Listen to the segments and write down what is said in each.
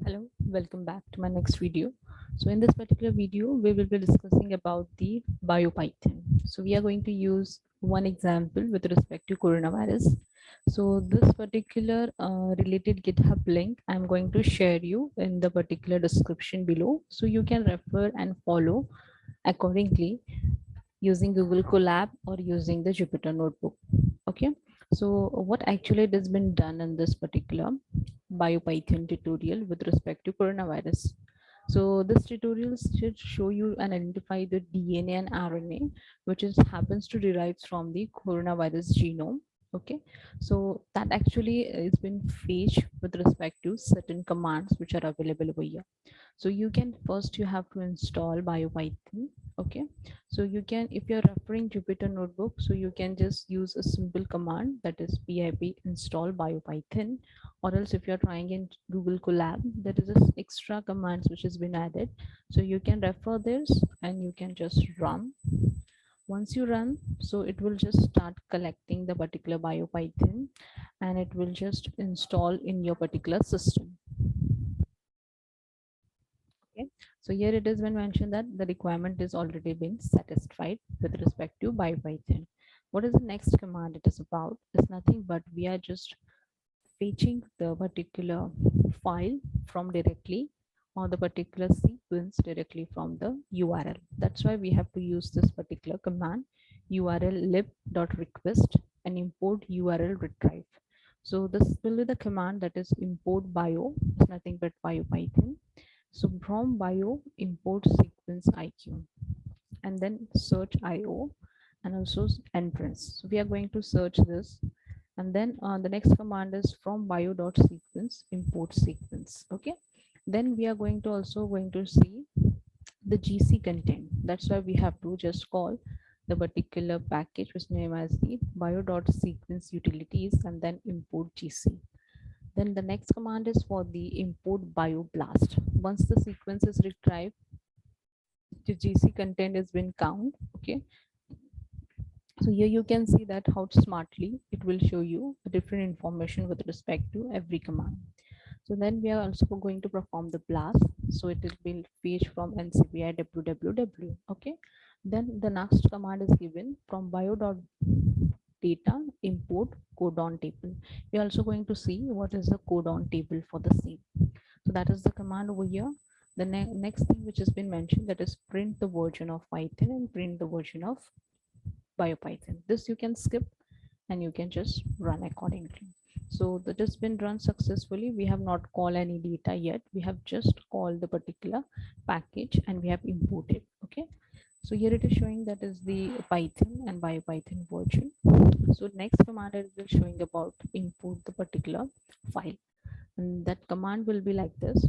Hello, welcome back to my next video. So in this particular video, we will be discussing about the BioPython. So we are going to use one example with respect to coronavirus. So this particular related GitHub link, I'm going to share you in the particular description below. So you can refer and follow accordingly using Google Colab or using the Jupyter Notebook. Okay. So what actually has been done in this particular BioPython tutorial with respect to coronavirus. So this tutorial should show you and identify the DNA and RNA, which is happens to derive from the coronavirus genome. Okay, so that actually is been fetched with respect to certain commands which are available over here. So you can first you have to install BioPython. Okay, so you can, if you're referring Jupyter Notebook, so you can just use a simple command, that is pip install BioPython, or else if you're trying in Google Colab, there is this extra commands which has been added. So you can refer this and you can just run. Once you run, so it will just start collecting the particular BioPython and it will just install in your particular system. Okay, so here it has been mentioned that the requirement is already been satisfied with respect to BioPython. What is the next command it is about? It's nothing but we are just fetching the particular file from directly, or the particular sequence directly from the URL. That's why we have to use this particular command, url lib.request and import URL retrieve. So this will be the command, that is import bio. It's nothing but BioPython. So from bio import sequence IQ and then search IO and also entrance. So we are going to search this, and then the next command is from bio.sequence import sequence. Okay, then we are going to also going to see the GC content. That's why we have to just call the particular package which name as the bio.sequence utilities and then import GC. Then the next command is for the import bioblast. Once the sequence is retrieved, the GC content has been count. Okay, so here you can see that how smartly it will show you different information with respect to every command. So then we are also going to perform the blast. So it will be fetched from ncbi www. Okay, then the next command is given from bio.data import codon table. We are also going to see what is the codon table for the same. So that is the command over here. The next thing which has been mentioned, that is print the version of Python and print the version of BioPython. This you can skip and you can just run accordingly. So that has been run successfully. We have not called any data yet. We have just called the particular package and we have imported. Okay. So here it is showing that is the Python and BioPython version. So next command is showing about import the particular file. And that command will be like this: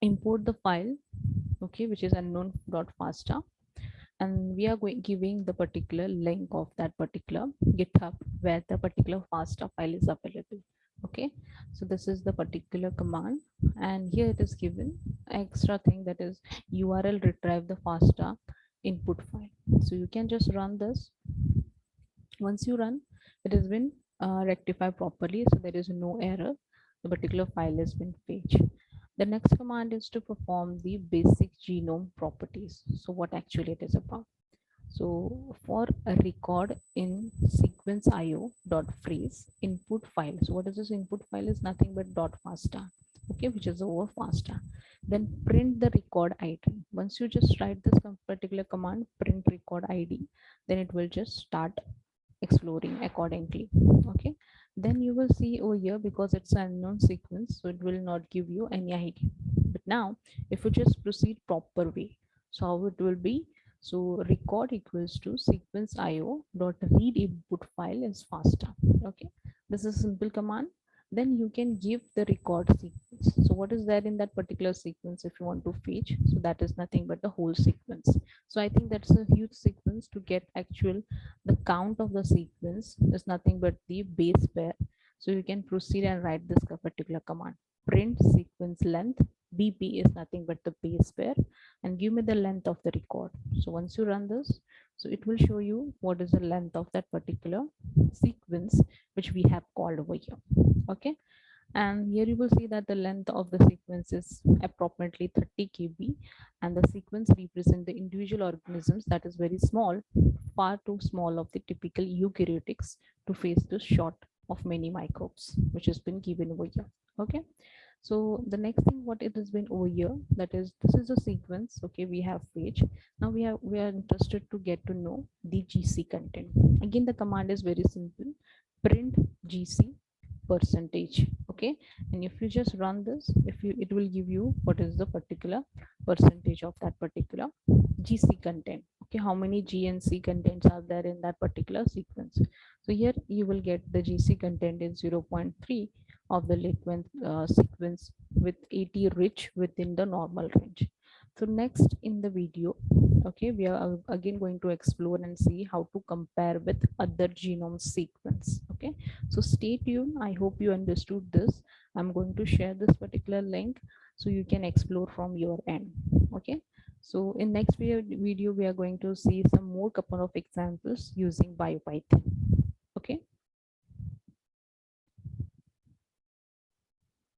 import the file, okay, which is unknown.fasta, and we are going giving the particular link of that particular GitHub where the particular FASTA file is available. Okay, so this is the particular command, and here it is given extra thing, that is URL retrieve the FASTA input file. So you can just run this. Once you run, it has been rectified properly, so there is no error. The particular file has been fetched. The next command is to perform the basic genome properties. So what actually it is about? So for a record in sequence io dot phrase input file. So what is this input file? Is nothing but dot fasta, okay, which is over fasta. Then print the record id. Once you just write this particular command, print record id, then it will just start exploring accordingly. Okay, then you will see over here, because it's an unknown sequence, so it will not give you any id. But now if you just proceed proper way, so how it will be? So record equals to sequence io dot read input file is FASTA. Okay, this is a simple command. Then you can give the record sequence. So what is there in that particular sequence if you want to fetch? So that is nothing but the whole sequence. So I think that's a huge sequence. To get actual the count of the sequence is nothing but the base pair. So you can proceed and write this particular command: print sequence length bp is nothing but the base pair, and give me the length of the record. So once you run this, so it will show you what is the length of that particular sequence which we have called over here. Okay, And here you will see that the length of the sequence is approximately 30 kb, and the sequence represent the individual organisms that is very small, far too small of the typical eukaryotics to face the shot of many microbes, which has been given over here. Okay, so the next thing what it has been over here, that is this is a sequence. Okay, we have page. Now we are interested to get to know the GC content. Again, the command is very simple: print GC percentage. Okay, and if you just run this, if you it will give you what is the particular percentage of that particular GC content. Okay, how many GNC contents are there in that particular sequence. So here you will get the GC content is 0.3 of the liquid sequence, with 80 rich within the normal range. So next in the video, okay, we are again going to explore and see how to compare with other genome sequence. Okay, so stay tuned. I hope you understood this. I'm going to share this particular link so you can explore from your end. Okay, so in next video we are going to see some more couple of examples using BioPython.